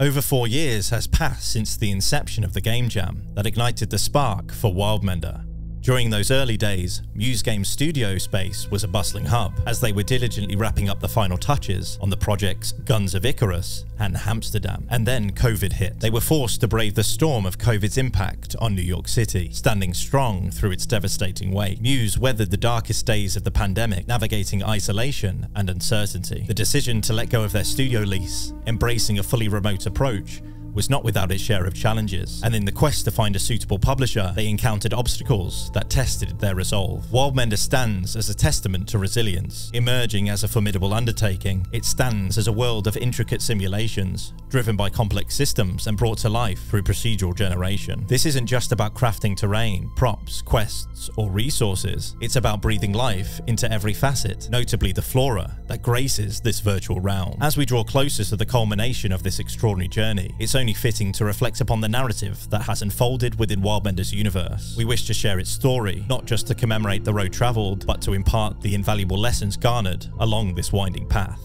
Over 4 years has passed since the inception of the game jam that ignited the spark for Wildmender. During those early days, Muse Games' studio space was a bustling hub as they were diligently wrapping up the final touches on the projects Guns of Icarus and Amsterdam. And then COVID hit. They were forced to brave the storm of COVID's impact on New York City, standing strong through its devastating weight. Muse weathered the darkest days of the pandemic, navigating isolation and uncertainty. The decision to let go of their studio lease, embracing a fully remote approach, was not without its share of challenges, and in the quest to find a suitable publisher, they encountered obstacles that tested their resolve. Wildmender stands as a testament to resilience. Emerging as a formidable undertaking, it stands as a world of intricate simulations, driven by complex systems and brought to life through procedural generation. This isn't just about crafting terrain, props, quests, or resources. It's about breathing life into every facet, notably the flora that graces this virtual realm. As we draw closer to the culmination of this extraordinary journey, it's only fitting to reflect upon the narrative that has unfolded within Wildmender's universe. We wish to share its story, not just to commemorate the road travelled, but to impart the invaluable lessons garnered along this winding path.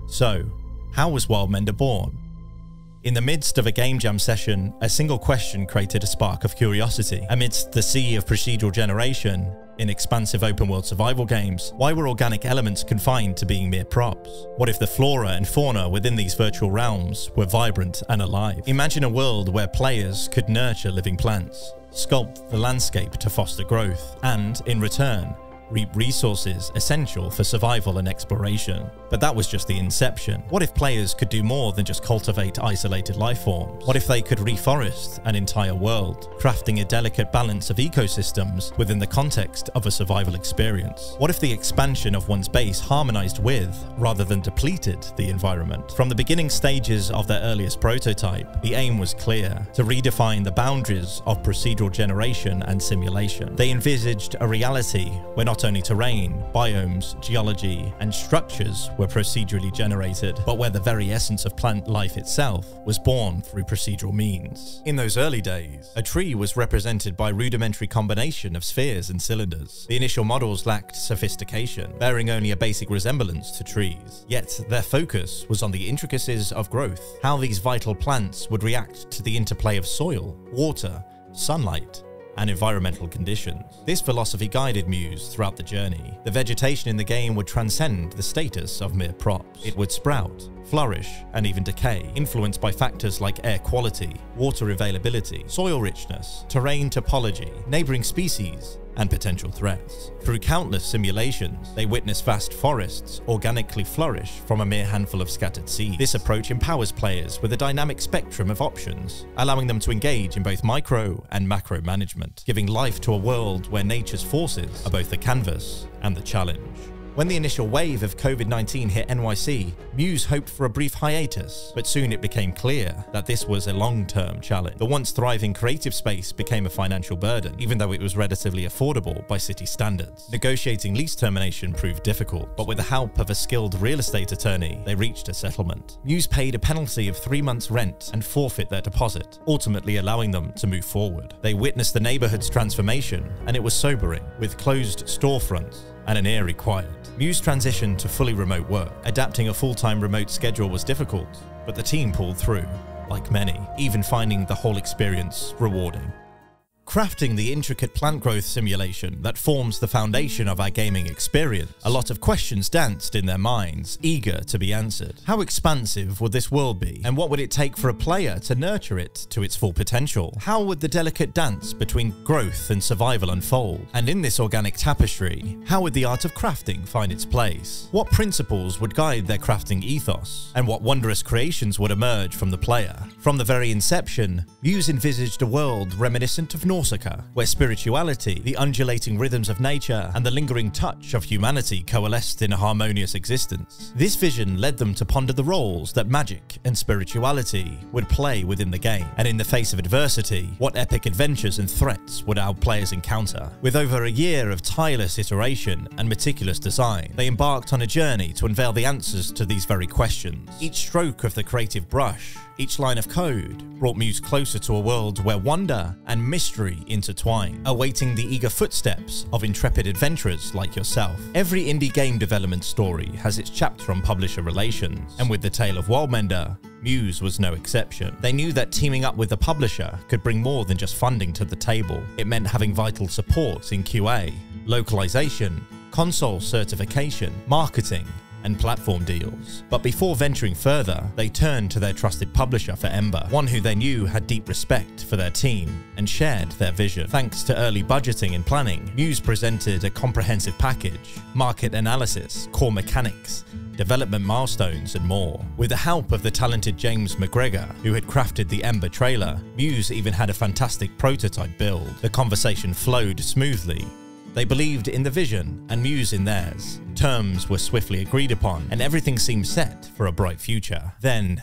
So, how was Wildmender born? In the midst of a game jam session, a single question created a spark of curiosity. Amidst the sea of procedural generation, in expansive open-world survival games, why were organic elements confined to being mere props? What if the flora and fauna within these virtual realms were vibrant and alive? Imagine a world where players could nurture living plants, sculpt the landscape to foster growth, and, in return, reap resources essential for survival and exploration. But that was just the inception. What if players could do more than just cultivate isolated life forms? What if they could reforest an entire world, crafting a delicate balance of ecosystems within the context of a survival experience? What if the expansion of one's base harmonized with, rather than depleted, the environment? From the beginning stages of their earliest prototype, the aim was clear: to redefine the boundaries of procedural generation and simulation. They envisaged a reality where not only terrain, biomes, geology, and structures were procedurally generated, but where the very essence of plant life itself was born through procedural means. In those early days, a tree was represented by a rudimentary combination of spheres and cylinders. The initial models lacked sophistication, bearing only a basic resemblance to trees. Yet their focus was on the intricacies of growth, how these vital plants would react to the interplay of soil, water, sunlight, and environmental conditions. This philosophy guided Muse throughout the journey. The vegetation in the game would transcend the status of mere props. It would sprout, flourish, and even decay, influenced by factors like air quality, water availability, soil richness, terrain topology, neighboring species, and potential threats. Through countless simulations, they witness vast forests organically flourish from a mere handful of scattered seeds. This approach empowers players with a dynamic spectrum of options, allowing them to engage in both micro and macro management, giving life to a world where nature's forces are both the canvas and the challenge. When the initial wave of COVID-19 hit NYC, Muse hoped for a brief hiatus, but soon it became clear that this was a long-term challenge. The once thriving creative space became a financial burden, even though it was relatively affordable by city standards. Negotiating lease termination proved difficult, but with the help of a skilled real estate attorney, they reached a settlement. Muse paid a penalty of 3 months' rent and forfeit their deposit, ultimately allowing them to move forward. They witnessed the neighborhood's transformation, and it was sobering, with closed storefronts and an eerie quiet. Muse transitioned to fully remote work. Adapting a full-time remote schedule was difficult, but the team pulled through, like many, even finding the whole experience rewarding. Crafting the intricate plant growth simulation that forms the foundation of our gaming experience, a lot of questions danced in their minds, eager to be answered. How expansive would this world be, and what would it take for a player to nurture it to its full potential? How would the delicate dance between growth and survival unfold? And in this organic tapestry, how would the art of crafting find its place? What principles would guide their crafting ethos? And what wondrous creations would emerge from the player? From the very inception, Muse envisaged a world reminiscent of Nausicaa, where spirituality, the undulating rhythms of nature, and the lingering touch of humanity coalesced in a harmonious existence. This vision led them to ponder the roles that magic and spirituality would play within the game, and in the face of adversity, what epic adventures and threats would our players encounter. With over a year of tireless iteration and meticulous design, they embarked on a journey to unveil the answers to these very questions. Each stroke of the creative brush, each line of code, brought Muse closer to a world where wonder and mystery intertwine, awaiting the eager footsteps of intrepid adventurers like yourself. Every indie game development story has its chapter on publisher relations, and with the tale of Wildmender, Muse was no exception. They knew that teaming up with the publisher could bring more than just funding to the table. It meant having vital support in QA, localization, console certification, marketing, and platform deals. But before venturing further, they turned to their trusted publisher for Ember, one who they knew had deep respect for their team and shared their vision. Thanks to early budgeting and planning, Muse presented a comprehensive package, market analysis, core mechanics, development milestones, and more. With the help of the talented James McGregor, who had crafted the Ember trailer, Muse even had a fantastic prototype build. The conversation flowed smoothly. They believed in the vision and Muse in theirs. Terms were swiftly agreed upon, and everything seemed set for a bright future. Then,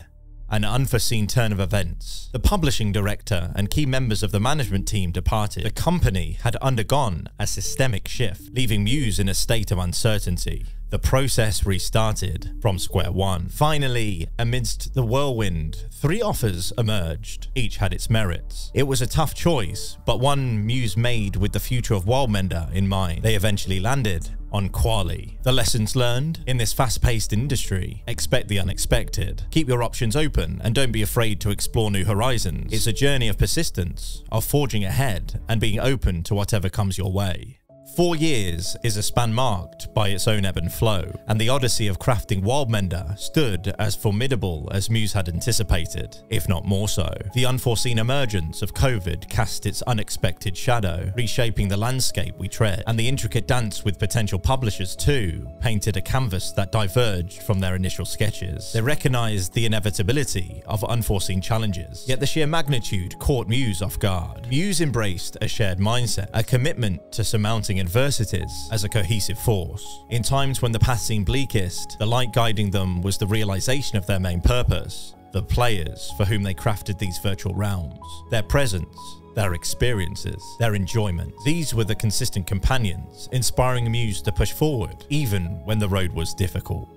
an unforeseen turn of events. The publishing director and key members of the management team departed. The company had undergone a systemic shift, leaving Muse in a state of uncertainty. The process restarted from square one. Finally, amidst the whirlwind, 3 offers emerged. Each had its merits. It was a tough choice, but one Muse made with the future of Wildmender in mind. They eventually landed on Kwalee. The lessons learned? In this fast-paced industry, expect the unexpected. Keep your options open and don't be afraid to explore new horizons. It's a journey of persistence, of forging ahead and being open to whatever comes your way. 4 years is a span marked by its own ebb and flow, and the odyssey of crafting Wildmender stood as formidable as Muse had anticipated, if not more so. The unforeseen emergence of COVID cast its unexpected shadow, reshaping the landscape we tread, and the intricate dance with potential publishers too painted a canvas that diverged from their initial sketches. They recognized the inevitability of unforeseen challenges, yet the sheer magnitude caught Muse off guard. Muse embraced a shared mindset, a commitment to surmounting adversities as a cohesive force. In times when the path seemed bleakest, the light guiding them was the realization of their main purpose, the players for whom they crafted these virtual realms, their presence, their experiences, their enjoyment. These were the consistent companions, inspiring Muse to push forward, even when the road was difficult.